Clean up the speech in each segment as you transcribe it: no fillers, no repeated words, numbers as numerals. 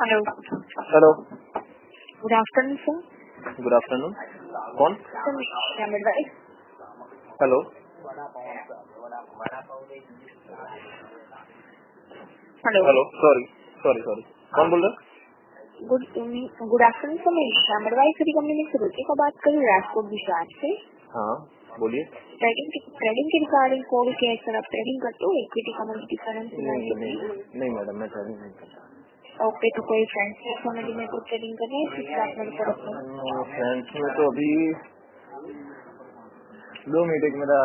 Hello hello good afternoon sir. Good afternoon. कौन? Sir मी Shyam advice. Hello hello hello sorry sorry sorry कौन बोल रहा है? Good afternoon sir. मैं श्याम एडवाइसरी कंपनी में सुरुचि का बात कर रही हूँ राजकोट गुजरात से. हाँ बोलिए. ट्रेडिंग के रिगार्डिंग कॉल किया है सर. आप ट्रेडिंग करते हो इक्विटी कमोडिटी करेंसी मार्केट? नहीं मैडम मैं ट्रेडिंग नहीं करता. ओके, तो कोई फ्रेंड्स की फैमिली में कुछ ट्रेडिंग कर रहे हैं जिससे आप मेरे को रखो. फ्रेंड्स में तो अभी 2 मिनट एक मेरा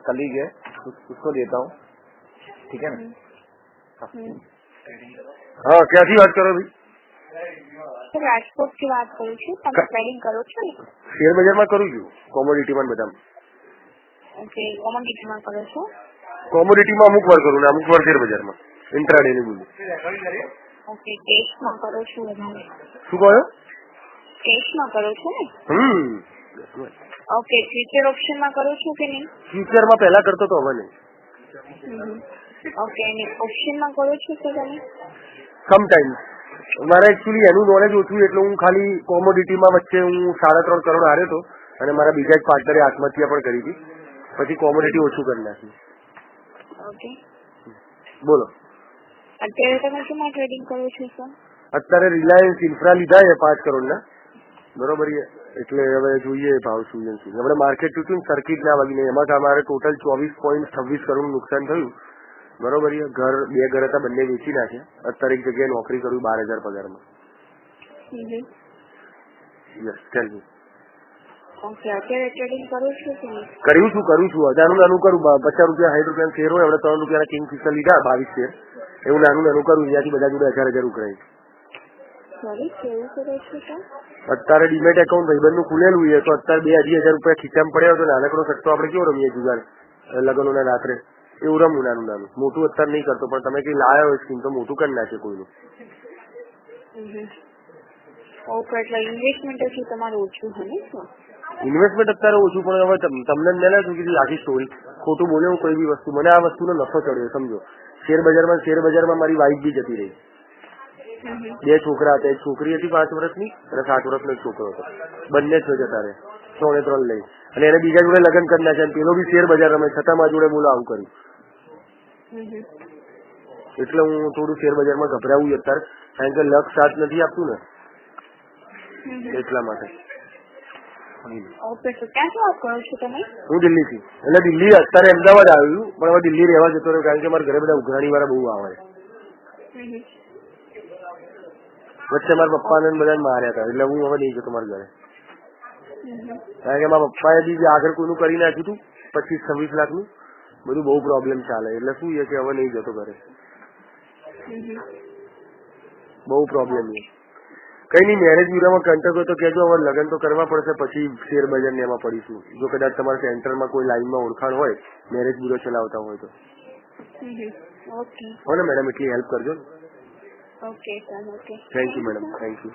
कलीग है उसको देता हूँ. ठीक है ना. हाँ क्या थी बात करो अभी. સર રાજકોટ થી વાત કરું છું. તમે ટ્રેડિંગ કરો છો? શેર બજારમાં કરું છું. કોમોડિટીમાં બધા. ઓકે, કોમોડિટીમાં કરો છો? કોમોડિટીમાં અમુક વાર કરું ને અમુક વાર શેર બજારમાં ઇન્ટ્રાડે ની બોલું. ઓકે, કેશમાં કરો છો વધારે? શું કહો? કેશમાં કરો છો ને? ઓકે, ફ્યુચર ઓપ્શનમાં કરો છો કે નહીં? ફ્યુચરમાં પહેલા કરતો તો હવે નહીં. ઓકે, અને ઓપ્શનમાં કરો છો તો તમે? સમટાઈમ્સ મારે એકચ્યુઅલી એનું નોલેજ ઓછું એટલે હું ખાલી કોમોડિટીમાં વચ્ચે હું 3.5 કરોડ હાર્યો હતો અને મારા બીજા એક પાર્ટનરે આત્મહત્યા પણ કરી હતી. પછી કોમોડિટી ઓછું કરી નાખ્યું. ઓકે, બોલો. અત્યારે તમે શેમાં ટ્રેડિંગ કરો છો સર? અત્યારે રિલાયન્સ ઇન્ફ્રા લીધા છે 5 કરોડના. બરોબર છે. એટલે હવે જોઈએ ભાવ શું છે શું. આપણે માર્કેટ તૂટ્યું સર્કિટ ના વાગીને એમાં અમારે ટોટલ 24.26 કરોડનું નુકસાન થયું. બરોબર છે. બે ઘર હતા બંને વેચી નાખ્યા. અત્યારે એક જગ્યાએ નોકરી કરું 12,000 પગારમાં. યસ ટેલ મી. ઓકે, અત્યારે ટ્રેડિંગ કરો છો કે નહીં? કરું છું. નાનું કરું. 50 રૂપિયા 60 રૂપિયા શેર હોય આપણે 3 રૂપિયાના કિંગ ફિશર લીધા 22 શેર. એવું નાનું કરું. ત્યાંથી બધા જોડે 1000 ઉકળાય. સોરી, કેવું કરો છો સર? અત્યારે ડીમેટ એકાઉન્ટ ભાઈબંધનું ખુલેલું છે તો અત્યારે 2,000 રૂપિયા ખીચામાં પડ્યા તો નાનકડો સટ્ટો આપણે કેવો રમીએ જુગાર લગ્નોના રાત્રે એવું રમવું નાનું. મોટું અત્યારે નહીં કરતો પણ તમે કઈ લાયા હોય સ્કીમ તો મોટું કરી નાખે કોઈનું. ઓકે, એટલે ઇન્વેસ્ટમેન્ટ હજી તમારું ઓછું છે ને સર? ઇન્વેસ્ટમેન્ટ અત્યારે ઓછું પણ હવે તમને મેં શું કીધી આખી સ્ટોરી ખોટું બોલે હું કોઈ બી વસ્તુ મને આ વસ્તુનો નફો ચડ્યો સમજો. શેર બજારમાં મારી વાઈફ બી જતી રહી. 2 છોકરા હતા. એક છોકરી હતી 5 વર્ષની અને 7 વર્ષનો એક છોકરો હતો. બંને જ જતા રહે 3 લઈ અને એને બીજા જોડે લગ્ન કરી નાખ્યા. પેલો બી શેર બજાર રમે છતાં મારા જોડે બોલો આવું કર્યું. એટલે હું થોડું શેર બજારમાં ગભરાવું અત્યારે કારણ કે લક સાથ નથી આપતું ને એટલા માટે. ઓકે, તો ક્યાંથી વાત કરો છો તમે? હું દિલ્હીથી. એટલે દિલ્હી અત્યારે અમદાવાદ આવ્યું પણ હવે દિલ્હી રહેવા જતો રહ્યો કારણ કે મારા ઘરે બધા ઉઘરાણી વાળા બહુ આવે. વચ્ચે મારા પપ્પાને બધાને માર્યા હતા એટલે હું હવે નહીં જતો મારા ઘરે કારણ કે મારા પપ્પાએ બી આગળ કોઈનું કરી નાખ્યું હતું 25-26 લાખનું. બધું બહુ પ્રોબ્લેમ ચાલે એટલે શું છે કે હવે નહીં જતો ઘરે. બહુ પ્રોબ્લેમ છે. કઈ નહીં મેરેજ બ્યુરોમાં કન્ટેક્ટ હોય તો કહેજો. હવે લગ્ન તો કરવા પડશે પછી શેર બજાર ને એમાં પડીશું. જો કદાચ તમારા સેન્ટરમાં કોઈ લાઈનમાં ઓળખાણ હોય મેરેજ બ્યુરો ચલાવતા હોય તો હો ને મેડમ એટલી હેલ્પ કરજો ને. Okay sir. Okay, thank you madam. Thank you.